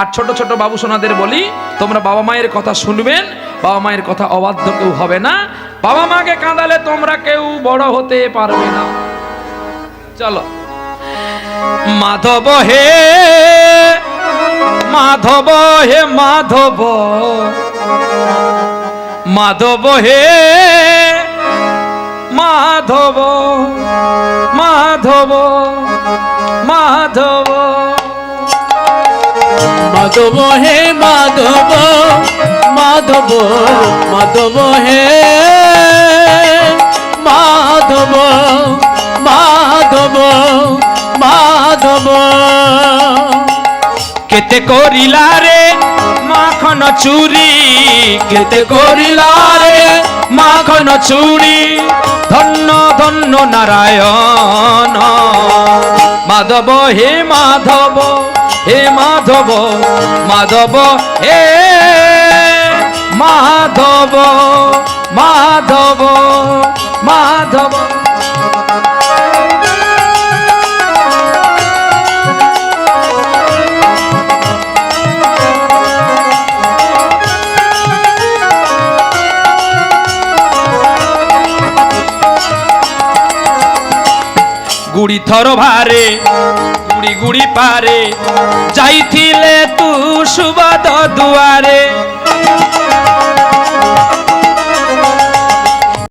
আর ছোট ছোট বাবু সোনাদের বলি, তোমরা বাবা মায়ের কথা শুনবেন, বাবা মায়ের কথা অবাধ্য কেউ হবে না। বাবা মাকে কাঁদালে তোমরা কেউ বড় হতে পারবে না। চলো। মাধব হে মাধব হে মাধব, মাধব হে মাধব, মাধব মাধব, মাধব হে মাধব, মাধব মাধব হে মাধব, মাধব মাধব। কেতে করিলা রে মাখন চুরি, কেতে করিলা রে মাখন চুরি, ধন্য ধন্য নারায়ণ। মাধব হে মাধব, হে মাধব, মাধব হে মাধব, মাধব মাধব। গুড়ি থর ভারে গুড়ি গুড়ি পারে, যাইছিলে তু সুবাদ দুয়ারে।